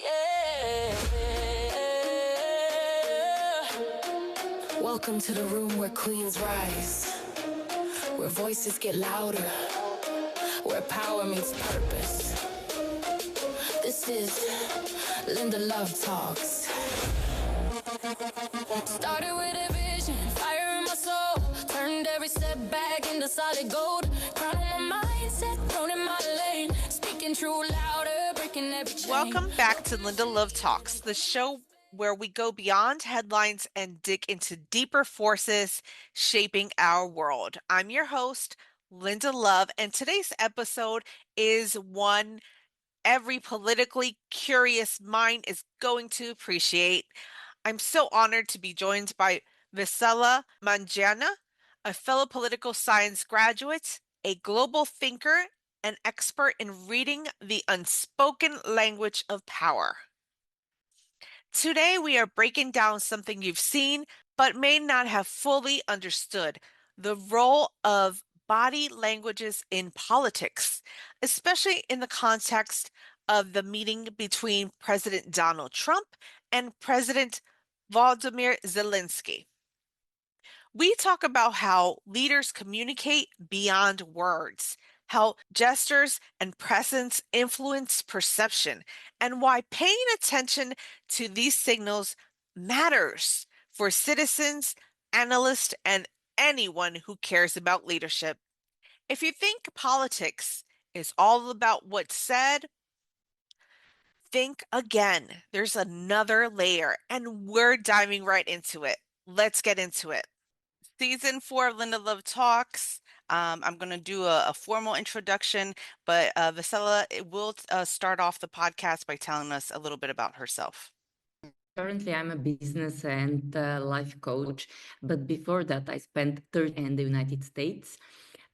Yeah. Welcome to the room where queens rise, where voices get louder, where power meets purpose. This is Linda Love Talks. Started with a vision, fire in my soul, turned every setback into solid gold. Crown on my mindset, thrown in my lane, speaking true louder, breaking every chain. Welcome back to Linda Love Talks, the show where we go beyond headlines and dig into deeper forces shaping our world. I'm your host, Linda Love, and today's episode is one every politically curious mind is going to appreciate. I'm so honored to be joined by Vesela Mangeyna, a fellow political science graduate, a global thinker, an expert in reading the unspoken language of power. Today, we are breaking down something you've seen but may not have fully understood: the role of body languages in politics, especially in the context of the meeting between President Donald Trump and President Volodymyr Zelensky. We talk about how leaders communicate beyond words, how gestures and presence influence perception, and why paying attention to these signals matters for citizens, analysts, and anyone who cares about leadership. If you think politics is all about what's said, think again. There's another layer, and we're diving right into it. Let's get into it. Season 4 of Linda Love Talks. I'm going to do a formal introduction, but Vesela will start off the podcast by telling us a little bit about herself. Currently, I'm a business and life coach, but before that, I spent 30 years in the United States.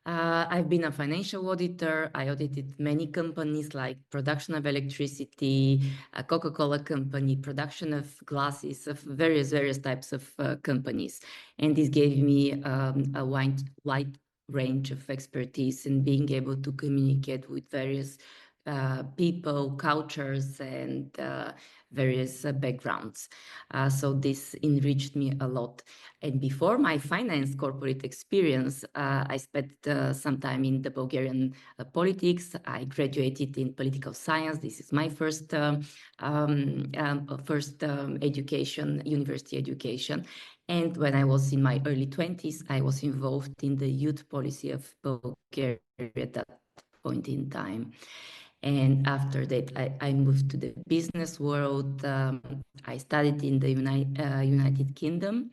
I've been a financial auditor. I audited many companies like production of electricity, a Coca-Cola company, production of glasses, of various types of companies. And this gave me a wide range of expertise in being able to communicate with various people, cultures, and various backgrounds. So this enriched me a lot. And before my finance corporate experience, I spent some time in the Bulgarian politics. I graduated in political science. This is my first education, university education. And when I was in my early 20s, I was involved in the youth policy of Bulgaria at that point in time. And after that, I moved to the business world. I studied in the United Kingdom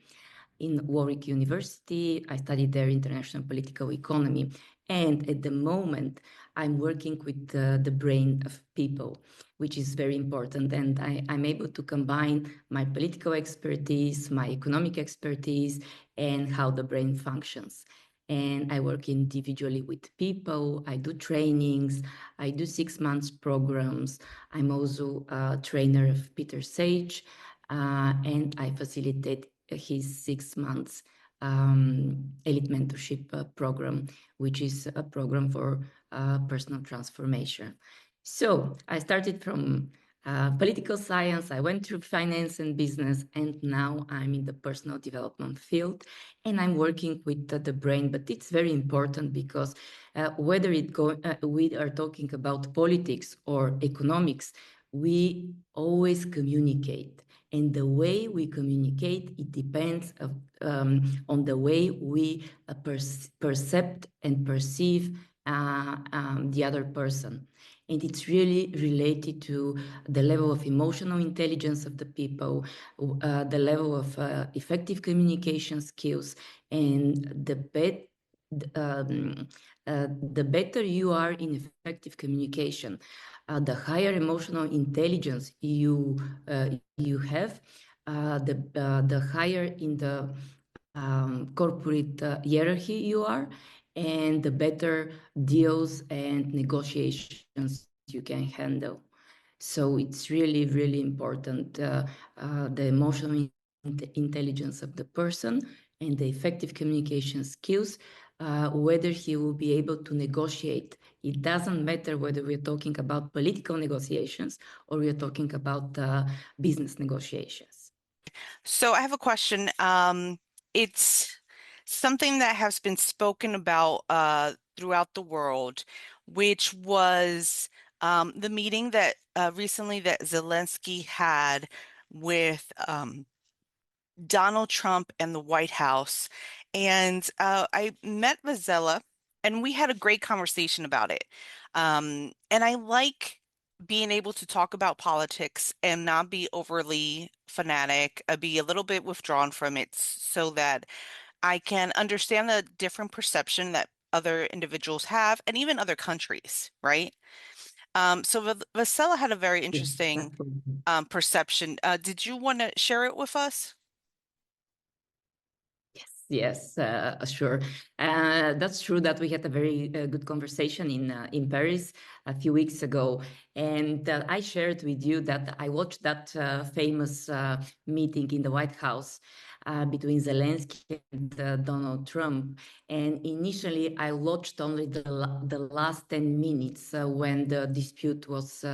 in Warwick University. I studied there international political economy. And at the moment, I'm working with the brain of people, which is very important. And I'm able to combine my political expertise, my economic expertise, and how the brain functions. And I work individually with people. I do trainings. I do 6 months programs. I'm also a trainer of Peter Sage, and I facilitate his 6 months elite mentorship program, which is a program for personal transformation. So I started from political science. I went through finance and business, and now I'm in the personal development field, and I'm working with the brain. But it's very important because whether we are talking about politics or economics, we always communicate. And the way we communicate, it depends on the way we perceive and perceive the other person. And it's really related to the level of emotional intelligence of the people, the level of effective communication skills, and the better you are in effective communication, the higher emotional intelligence you have, the higher in the corporate hierarchy you are, and the better deals and negotiations you can handle. So it's really, really important, the emotional intelligence of the person and the effective communication skills whether he will be able to negotiate. It doesn't matter whether we're talking about political negotiations or we're talking about business negotiations. So I have a question. It's something that has been spoken about throughout the world, which was the meeting that recently that Zelensky had with Donald Trump and the White House. And I met Vesela, and we had a great conversation about it. And I like being able to talk about politics and not be overly fanatic, be a little bit withdrawn from it so that I can understand the different perception that other individuals have and even other countries, right? So Vesela had a very Yes, interesting absolutely. perception. Did you want to share it with us? Yes, sure. That's true that we had a very good conversation in Paris a few weeks ago, and I shared with you that I watched that famous meeting in the White House between Zelensky and Donald Trump. And initially, I watched only the last 10 minutes when the dispute was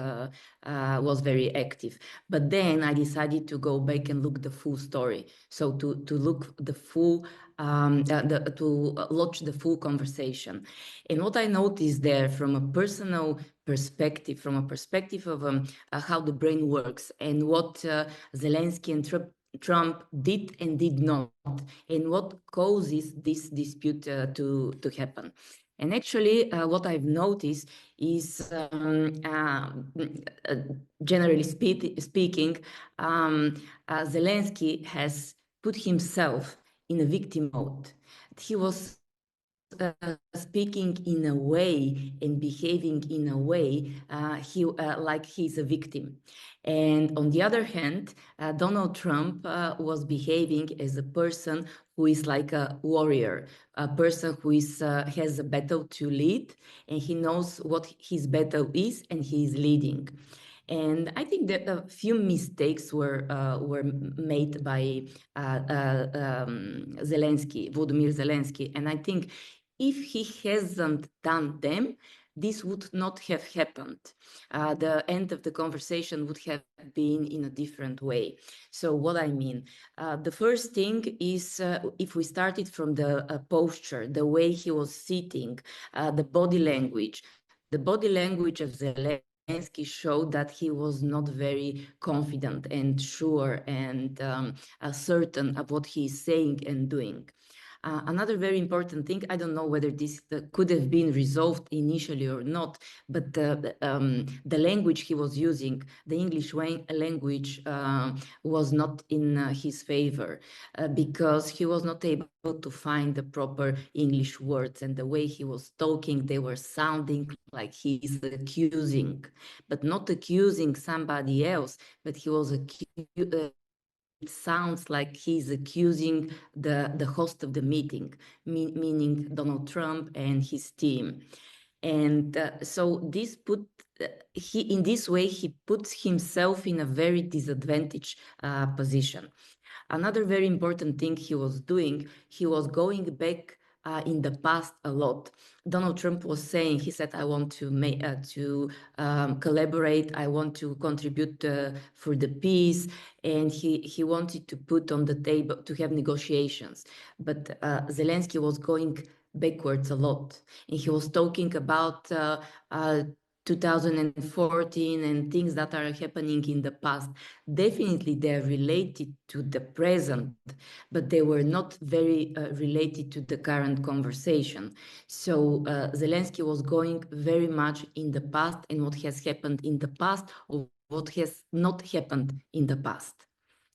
very active. But then I decided to go back and look the full story. So to look the full to launch the full conversation. And what I noticed there from a personal perspective, from a perspective of how the brain works and what Zelensky and Trump did and did not, and what causes this dispute to happen. And actually, what I've noticed is, generally speaking, Zelensky has put himself in a victim mode. He was speaking in a way and behaving in a way like he's a victim. And on the other hand, Donald Trump was behaving as a person who is like a warrior, a person who has a battle to lead, and he knows what his battle is, and he is leading. And I think that a few mistakes were made by Volodymyr Zelensky, and I think if he hasn't done them, this would not have happened. The end of the conversation would have been in a different way. So what I mean, the first thing is if we started from the posture, the way he was sitting, the body language. The body language of Zelensky showed that he was not very confident and sure and certain of what he is saying and doing. Another very important thing, I don't know whether this could have been resolved initially or not, but the language he was using, the English language, was not in his favor because he was not able to find the proper English words, and the way he was talking, they were sounding like he's accusing, but not accusing somebody else, but he was accusing. It sounds like he's accusing the host of the meeting, meaning Donald Trump and his team. And so this in this way, he puts himself in a very disadvantaged position. Another very important thing he was doing, he was going back in the past a lot. Donald Trump was saying, he said, I want to collaborate, I want to contribute for the peace, and he wanted to put on the table to have negotiations. But Zelensky was going backwards a lot, and he was talking about 2014 and things that are happening in the past. Definitely they're related to the present, but they were not very related to the current conversation. So Zelensky was going very much in the past and what has happened in the past or what has not happened in the past,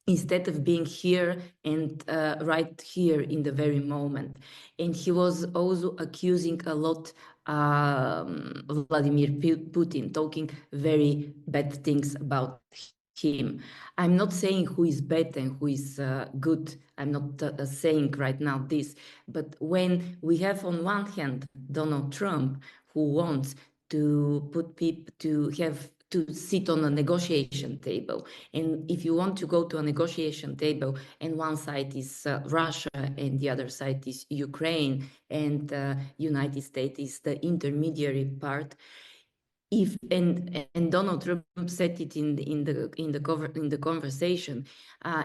instead of being here and right here in the very moment. And he was also accusing a lot Vladimir Putin, talking very bad things about him. I'm not saying who is bad and who is good. I'm not saying right now this, but when we have on one hand Donald Trump, who wants to put people to sit on a negotiation table. And if you want to go to a negotiation table and one side is Russia and the other side is Ukraine and United States is the intermediary part, if and Donald Trump said it in the conversation,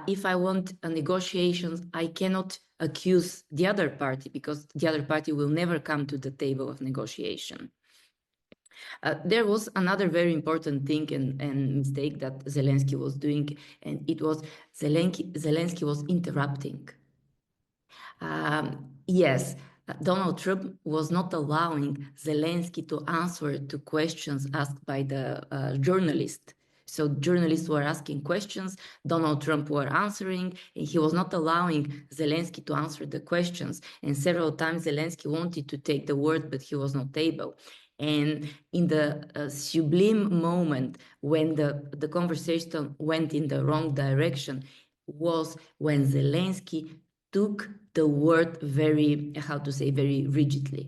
if I want a negotiations, I cannot accuse the other party because the other party will never come to the table of negotiation. There was another very important thing and mistake that Zelensky was doing, and it was Zelensky was interrupting. Yes, Donald Trump was not allowing Zelensky to answer to questions asked by the journalist. So journalists were asking questions, Donald Trump were answering, and he was not allowing Zelensky to answer the questions. And several times Zelensky wanted to take the word, but he was not able. And in the sublime moment when the conversation went in the wrong direction was when Zelensky took the word very, how to say, very rigidly.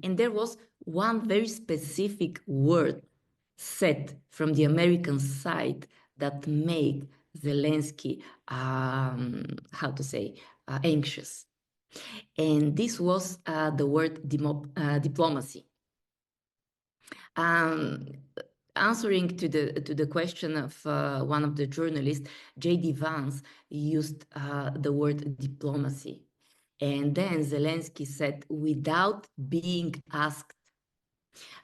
And there was one very specific word said from the American side that made Zelensky, how to say, anxious. And this was the word diplomacy. Answering to the question of one of the journalists, J.D. Vance used the word diplomacy. And then Zelensky said, without being asked.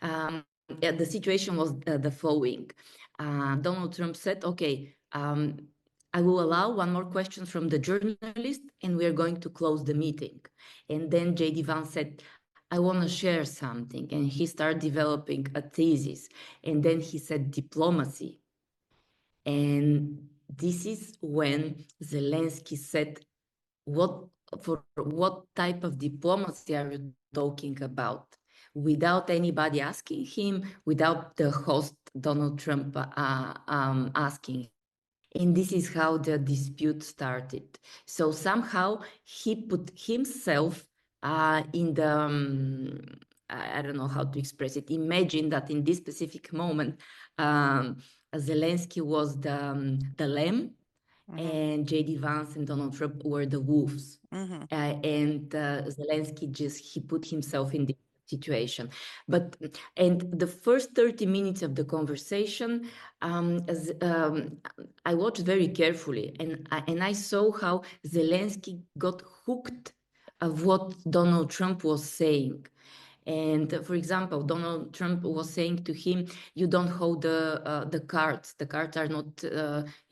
The situation was the following. Donald Trump said, okay, I will allow one more question from the journalist and we're going to close the meeting. And then J.D. Vance said, I want to share something. And he started developing a thesis. And then he said diplomacy. And this is when Zelensky said, what type of diplomacy are you talking about? Without anybody asking him, without the host Donald Trump asking. And this is how the dispute started. So somehow he put himself in the, I don't know how to express it. Imagine that in this specific moment, Zelensky was the lamb, and J.D. Vance and Donald Trump were the wolves. And Zelensky he put himself in this situation. And the first 30 minutes of the conversation, I watched very carefully, and I saw how Zelensky got hooked of what Donald Trump was saying. And for example, Donald Trump was saying to him, you don't hold the cards. The cards are not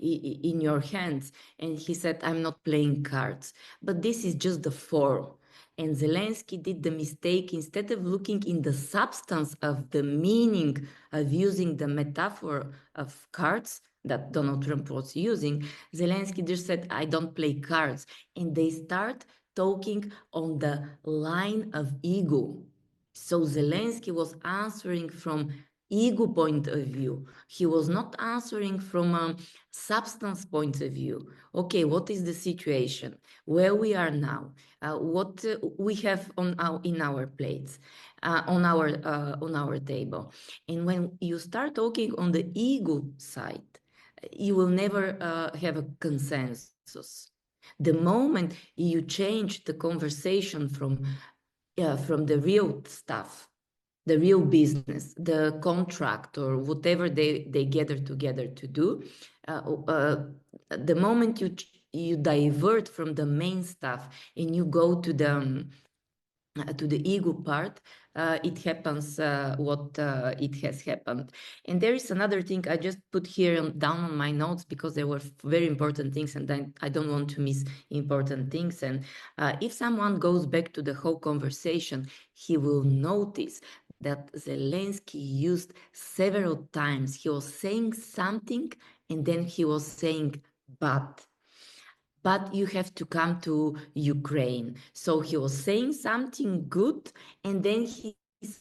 in your hands. And he said, I'm not playing cards. But this is just the form. And Zelensky did the mistake, instead of looking in the substance of the meaning of using the metaphor of cards that Donald Trump was using, Zelensky just said, I don't play cards. And they start talking on the line of ego. So Zelensky was answering from ego point of view. He was not answering from a substance point of view. Okay, what is the situation? Where we are now? What we have in our plates, on our table. And when you start talking on the ego side, you will never have a consensus. The moment you change the conversation from the real stuff, the real business, the contract, or whatever they gather together to do, the moment you divert from the main stuff and you go to the ego part, it happens what it has happened. And there is another thing I just put here down on my notes because there were very important things, and I don't want to miss important things. And if someone goes back to the whole conversation, he will notice that Zelensky used several times. He was saying something and then he was saying, but you have to come to Ukraine. So he was saying something good, and then he's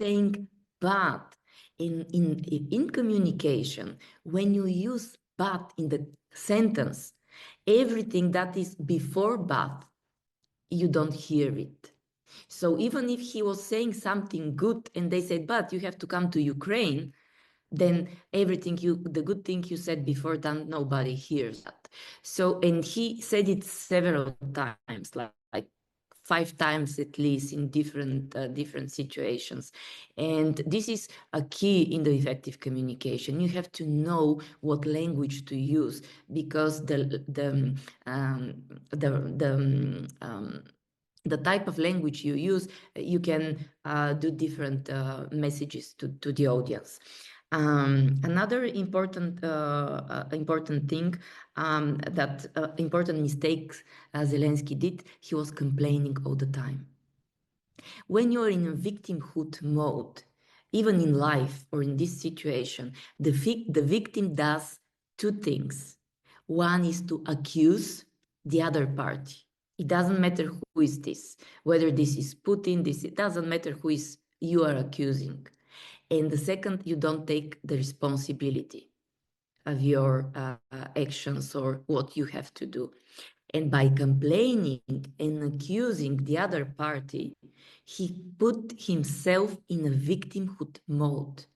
saying, but in communication, when you use but in the sentence, everything that is before but, you don't hear it. So even if he was saying something good and they said, but you have to come to Ukraine, then the good thing you said before, then nobody hears that. So, and he said it several times, like 5 times at least in different situations. And this is a key in the effective communication. You have to know what language to use, because the type of language you use, you can do different messages to the audience. Another important thing, important mistakes Zelensky did, he was complaining all the time. When you're in a victimhood mode, even in life or in this situation, the victim does two things. One is to accuse the other party. It doesn't matter who is this, whether this is Putin, it doesn't matter who is you are accusing. And the second, you don't take the responsibility of your actions or what you have to do. And by complaining and accusing the other party, he put himself in a victimhood mode.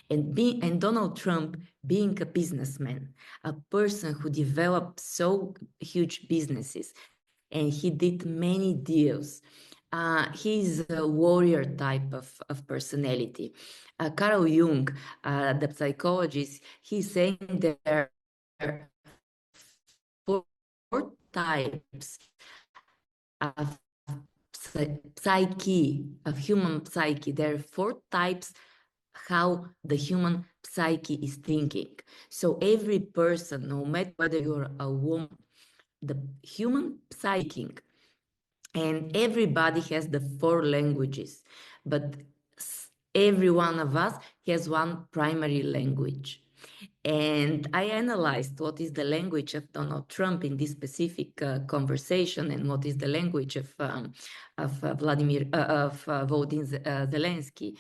And Donald Trump, being a businessman, a person who developed so huge businesses, and he did many deals. He's a warrior type of personality. Carl Jung, the psychologist, he's saying there are 4 types of psyche, of human psyche. There are 4 types how the human psyche is thinking. So every person, no matter whether you're a woman, the human psyche, and everybody has the 4 languages, but every one of us has one primary language. And I analyzed what is the language of Donald Trump in this specific conversation, and what is the language of Volodymyr Zelensky.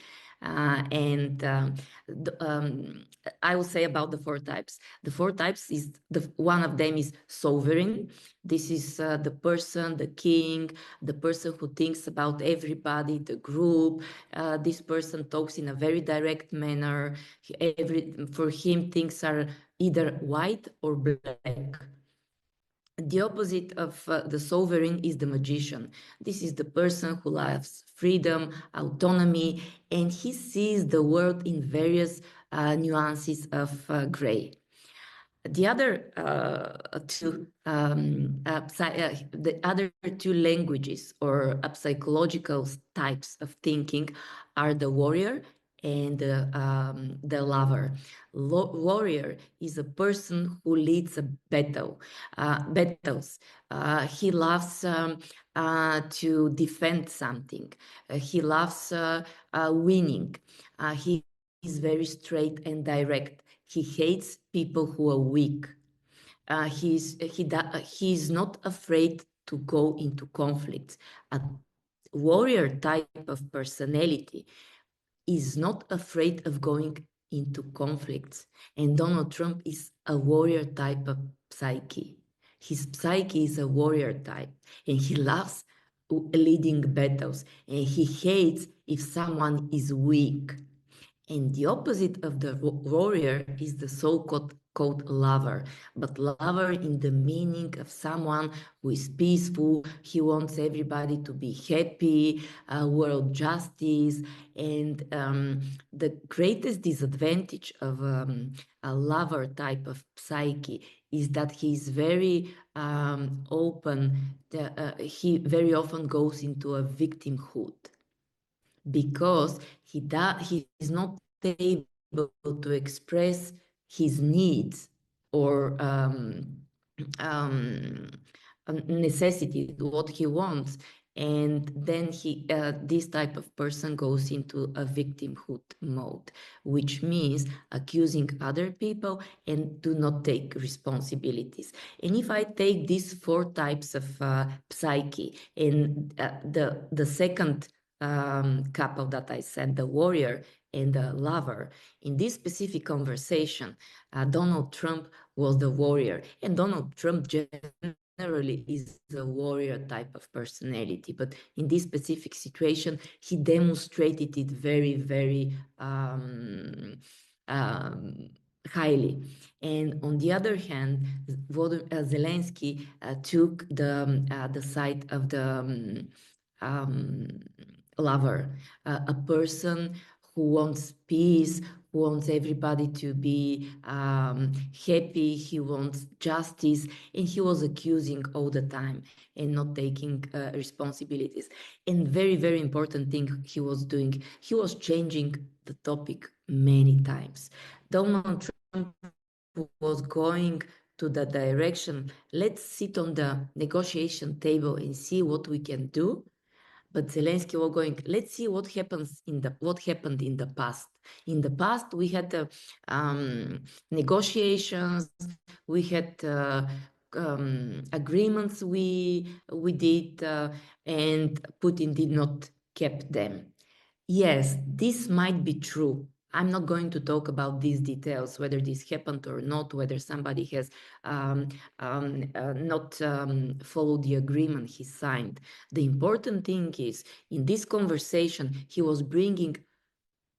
I will say about the 4 types. The 4 types is one of them is sovereign. This is the person, the king, the person who thinks about everybody, the group. This person talks in a very direct manner. For him, things are either white or black. The opposite of the sovereign is the magician. This is the person who loves freedom, autonomy, and he sees the world in various nuances of gray. The other two languages or psychological types of thinking are the warrior and the lover. Warrior is a person who leads a battles. He loves to defend something. He loves winning. He is very straight and direct. He hates people who are weak. He's not afraid to go into conflicts. A warrior type of personality is not afraid of going into conflicts. And Donald Trump is a warrior type of psyche. His psyche is a warrior type, and he loves leading battles, and he hates if someone is weak. And the opposite of the warrior is the so-called lover, but lover in the meaning of someone who is peaceful. He wants everybody to be happy, world justice. And the greatest disadvantage of a lover type of psyche is that he's very open. He very often goes into a victimhood, because he is not able to express his needs or necessity, what he wants. And then this type of person goes into a victimhood mode, which means accusing other people and do not take responsibilities. And if I take these 4 types of psyche, and the second couple that I said, the warrior and the lover, in this specific conversation, Donald Trump was the warrior, and Donald Trump generally is a warrior type of personality, but in this specific situation, he demonstrated it very, very highly. And on the other hand, Zelensky took the side of the lover, a person who wants peace, who wants everybody to be happy, he wants justice, and he was accusing all the time and not taking responsibilities. And very, very important thing he was doing, he was changing the topic many times. Donald Trump was going to the direction, let's sit on the negotiation table and see what we can do. But Zelensky was going, let's see what happened in the past. In the past, we had negotiations, we had agreements we did, and Putin did not keep them. Yes, this might be true. I'm not going to talk about these details, whether this happened or not, whether somebody has not followed the agreement he signed. The important thing is, in this conversation, he was bringing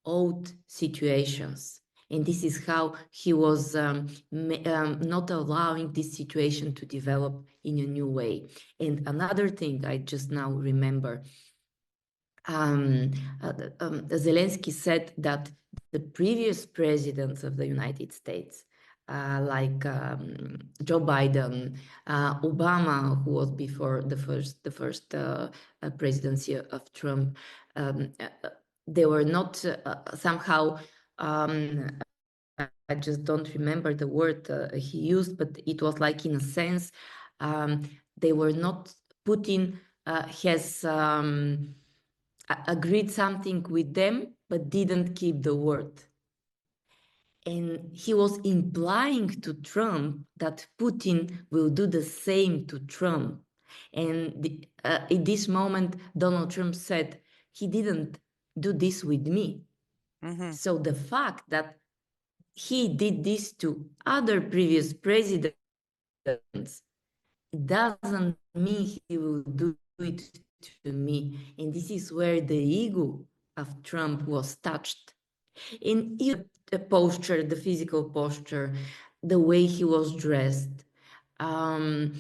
old situations. And this is how he was not allowing this situation to develop in a new way. And another thing I just now remember, Zelensky said that the previous presidents of the United States, like Joe Biden, Obama, who was before the first presidency of Trump, they were not somehow. I just don't remember the word he used, but it was like, in a sense, they were not. Putin has agreed something with them, but didn't keep the word. And he was implying to Trump that Putin will do the same to Trump. And at this moment, Donald Trump said, he didn't do this with me. Mm-hmm. So the fact that he did this to other previous presidents doesn't mean he will do it to me. And this is where the ego of Trump was touched. In the posture, the physical posture, the way he was dressed, the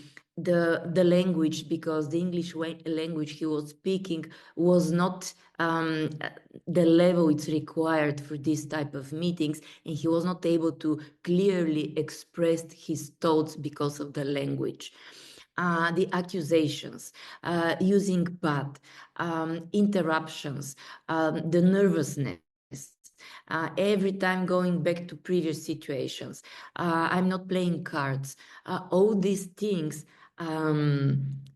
language, because the English language he was speaking was not the level it's required for this type of meetings, and he was not able to clearly express his thoughts because of the language. The accusations, using bad, interruptions, the nervousness, every time going back to previous situations, I'm not playing cards. All these things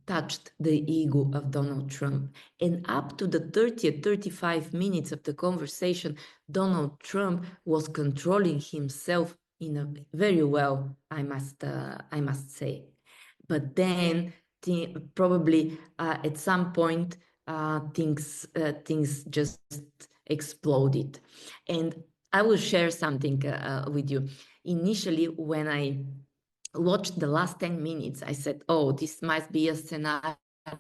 touched the ego of Donald Trump. And up to the 30 or 35 minutes of the conversation, Donald Trump was controlling himself in a very well, I must say. But then probably at some point things just exploded. And I will share something with you. Initially, when I watched the last 10 minutes, I said, oh, this must be a scenario.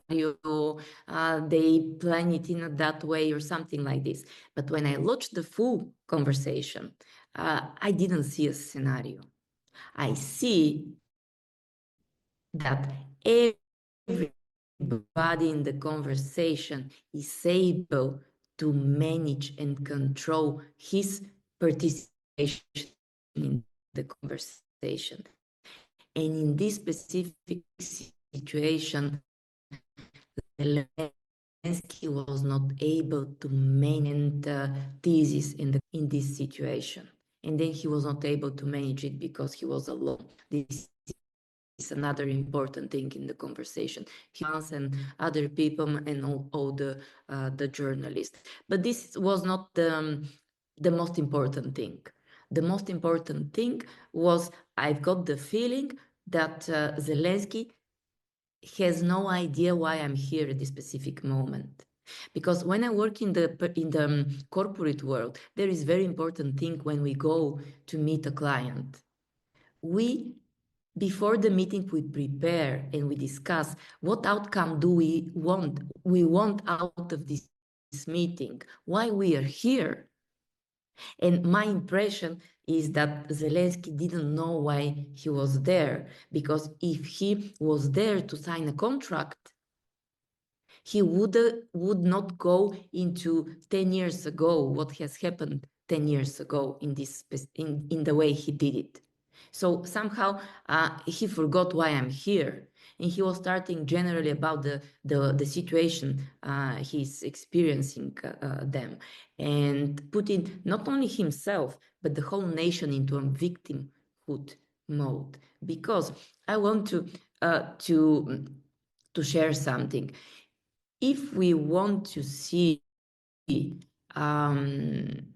They plan it in that way or something like this. But when I watched the full conversation, I didn't see a scenario. I see that everybody in the conversation is able to manage and control his participation in the conversation. And in this specific situation, Zelensky was not able to manage the thesis in this situation. And then he was not able to manage it because he was alone. This is another important thing in the conversation. Hans and other people and all the journalists. But this was not the most important thing. The most important thing was, I've got the feeling that Zelensky has no idea why I'm here at this specific moment. Because when I work in the corporate world, there is very important thing when we go to meet a client. Before the meeting, we prepare and we discuss what outcome do we want. We want out of this meeting, why we are here. And my impression is that Zelensky didn't know why he was there, because if he was there to sign a contract, he would not go into 10 years ago, what has happened 10 years ago in the way he did it. So somehow he forgot why I'm here. And he was starting generally about the situation he's experiencing them, and putting not only himself, but the whole nation into a victimhood mode. Because I want to share something. If we want to see um,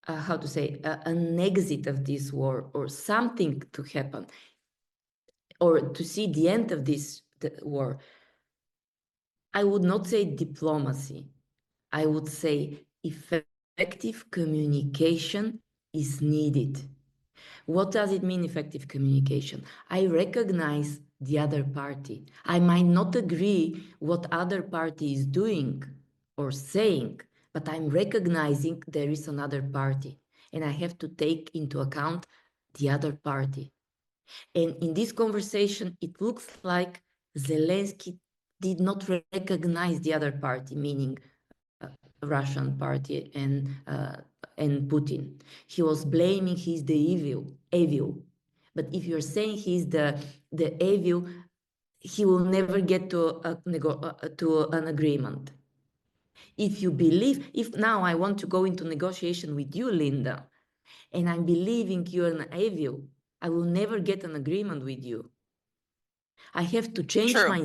how to say, an exit of this war, or something to happen, or to see the end of this war, I would not say diplomacy. I would say effective communication is needed. What does it mean, effective communication? I recognize the other party. I might not agree what other party is doing or saying, but I'm recognizing there is another party, and I have to take into account the other party. And in this conversation, it looks like Zelensky did not recognize the other party, meaning Russian party and Putin. He was blaming he's the evil. But if you're saying he's the evil, he will never get to to an agreement. If you believe, if now I want to go into negotiation with you, Linda, and I'm believing you're an evil, I will never get an agreement with you. I have to change my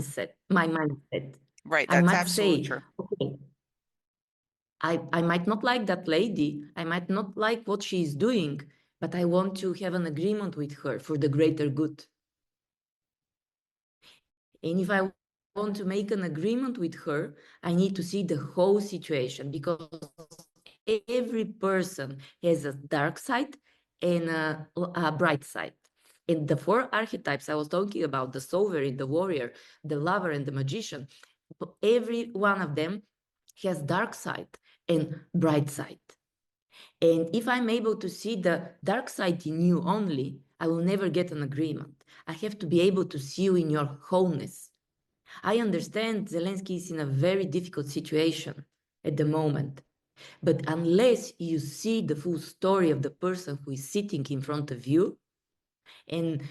mindset. Right, I that's might absolutely say, true. okay, I might not like that lady. I might not like what she is doing, but I want to have an agreement with her for the greater good. And if I want to make an agreement with her, I need to see the whole situation, because every person has a dark side and a bright side. And the four archetypes I was talking about, the sovereign, the warrior, the lover, and the magician, every one of them has dark side and bright side. And if I'm able to see the dark side in you only, I will never get an agreement. I have to be able to see you in your wholeness. I understand Zelensky is in a very difficult situation at the moment, but unless you see the full story of the person who is sitting in front of you, and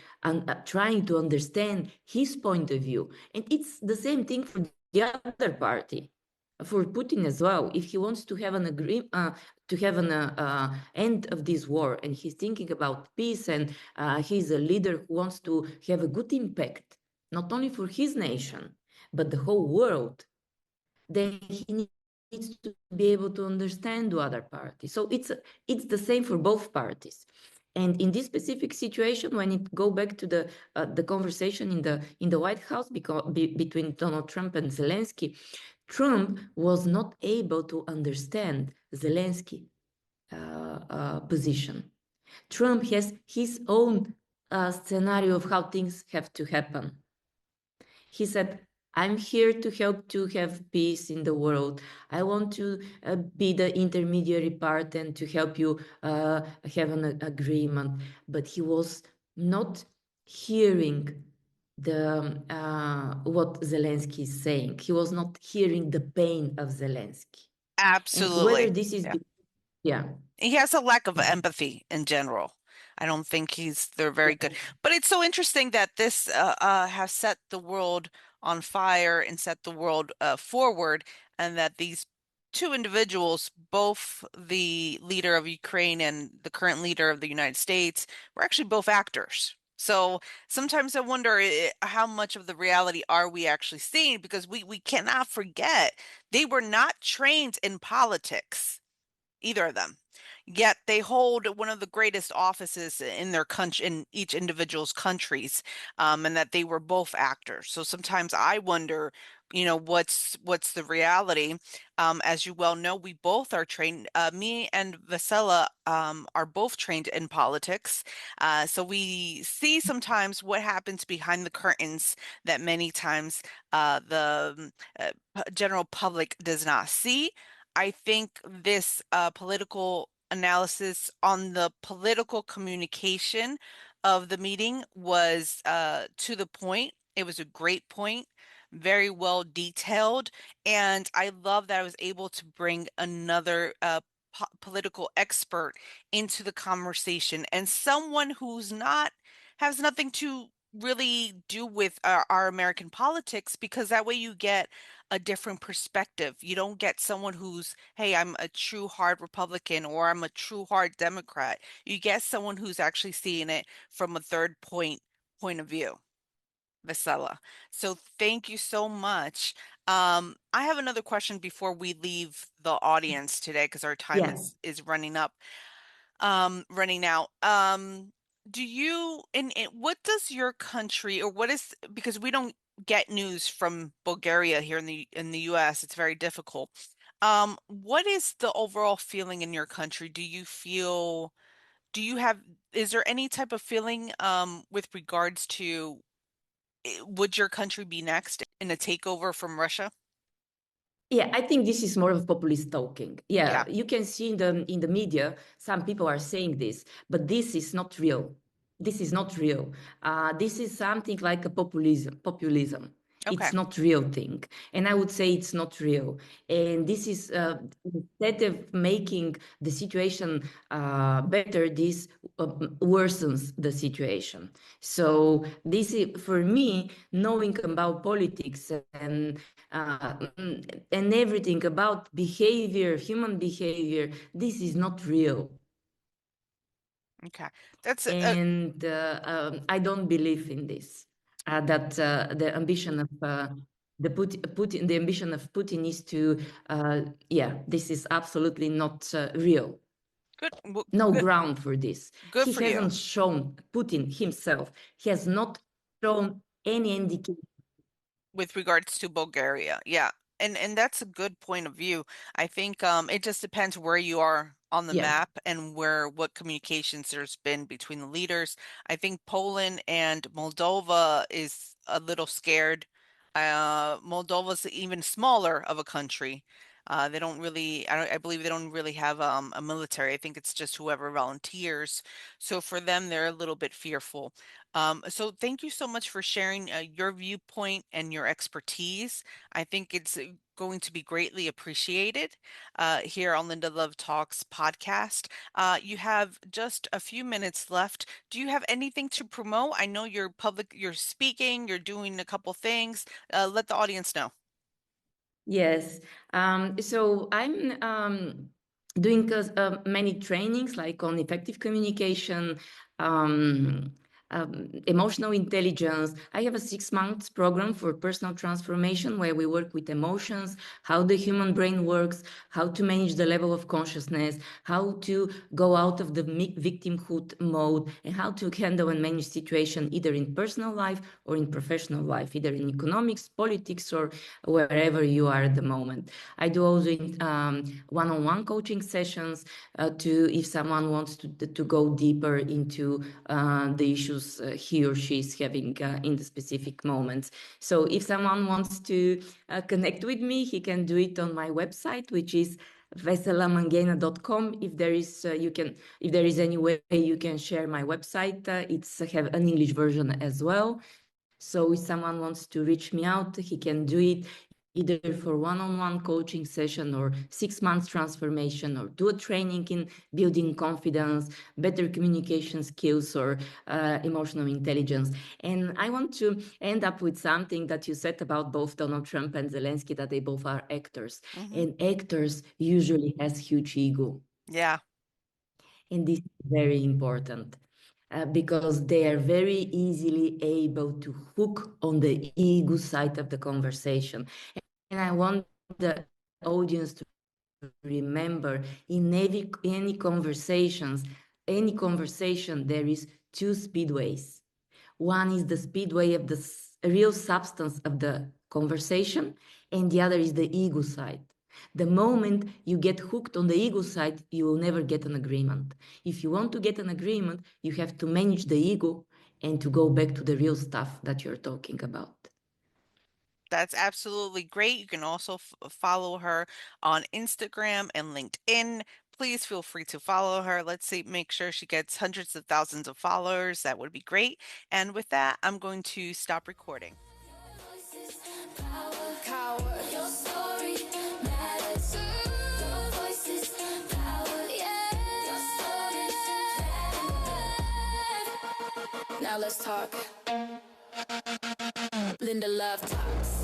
trying to understand his point of view, and it's the same thing for the other party, for Putin as well. If he wants to have an end of this war, and he's thinking about peace, and he's a leader who wants to have a good impact, not only for his nation, but the whole world, then he needs to be able to understand the other party. So it's the same for both parties. And in this specific situation, when it go back to the conversation in the White House between Donald Trump and Zelensky, Trump was not able to understand Zelensky position. Trump has his own scenario of how things have to happen. He said, I'm here to help to have peace in the world. I want to be the intermediary part and to help you have an agreement. But he was not hearing the what Zelensky is saying. He was not hearing the pain of Zelensky. And whether Absolutely. this is, Yeah. yeah. He has a lack of empathy in general. I don't think they're very good. But it's so interesting that this has set the world on fire and set the world forward, and that these two individuals, both the leader of Ukraine and the current leader of the United States, were actually both actors. So sometimes I wonder how much of the reality are we actually seeing, because we cannot forget they were not trained in politics, either of them. Yet they hold one of the greatest offices in their country, in each individual's countries, and that they were both actors. So sometimes I wonder, what's the reality? As you well know, we both are trained. Me and Vesela are both trained in politics. So we see sometimes what happens behind the curtains that many times the general public does not see. I think this political analysis on the political communication of the meeting was to the point. It was a great point, very well detailed, and I love that I was able to bring another political expert into the conversation and someone who's not has nothing to really do with our American politics, because that way you get a different perspective. You don't get someone who's, hey, I'm a true hard Republican or I'm a true hard Democrat. You get someone who's actually seeing it from a third point of view. Vesela. So thank you so much. I have another question before we leave the audience today because our time Yeah. is running out. Do you in what does your country, or what is, because we don't get news from Bulgaria here in the US, it's very difficult. What is the overall feeling in your country? Do you have, is there any type of feeling with regards to would your country be next in a takeover from Russia? Yeah, I think this is more of populist talking. Yeah, Yeah. you can see in the media, some people are saying this, but this is not real. This is not real. This is something like a populism. Okay. It's not real thing. And I would say it's not real. And this is, instead of making the situation better, this worsens the situation. So this is, for me, knowing about politics and everything about behavior, human behavior, this is not real. Okay. That's And I don't believe in this. That the ambition of Putin, the ambition of Putin is to, yeah, this is absolutely not real. good. No Good. ground for this. Good He for you. hasn't shown, Putin himself, he has not shown any indication. With regards to Bulgaria. Yeah. And that's a good point of view. I think it just depends where you are on the Yeah. map and where what communications there's been between the leaders. I think Poland and Moldova is a little scared. Moldova's even smaller of a country. They don't really, I believe they don't really have a military. I think it's just whoever volunteers. So for them, they're a little bit fearful. So thank you so much for sharing your viewpoint and your expertise. I think it's going to be greatly appreciated here on Linda Love Talks podcast. You have just a few minutes left. Do you have anything to promote? I know you're speaking, you're doing a couple things. Let the audience know. Yes. So I'm doing many trainings like on effective communication, um, emotional intelligence. I have a 6 months program for personal transformation where we work with emotions, how the human brain works, how to manage the level of consciousness, how to go out of the victimhood mode, and how to handle and manage situation either in personal life or in professional life, either in economics, politics, or wherever you are at the moment. I do also one-on-one coaching sessions if someone wants to go deeper into the issues he or she is having in the specific moments. So if someone wants to connect with me, he can do it on my website, which is veselamangeyna.com. If there is if there is any way you can share my website, it's have an English version as well. So if someone wants to reach me out, he can do it either for one-on-one coaching session or 6 months transformation, or do a training in building confidence, better communication skills, or emotional intelligence. And I want to end up with something that you said about both Donald Trump and Zelensky, that they both are actors. And actors usually has huge ego. Yeah. And this is very important. Because they are very easily able to hook on the ego side of the conversation. And I want the audience to remember in any conversation, there is two speedways. One is the speedway of the real substance of the conversation, and the other is the ego side. The moment you get hooked on the ego side, you will never get an agreement. If you want to get an agreement, you have to manage the ego and to go back to the real stuff that you're talking about. That's absolutely great. You can also follow her on Instagram and LinkedIn. Please feel free to follow her. Let's see, make sure she gets hundreds of thousands of followers. That would be great. And with that, I'm going to stop recording. Your story matters. Your voice is power. Yeah. Your stories matter. Now let's talk. Linda Love Talks.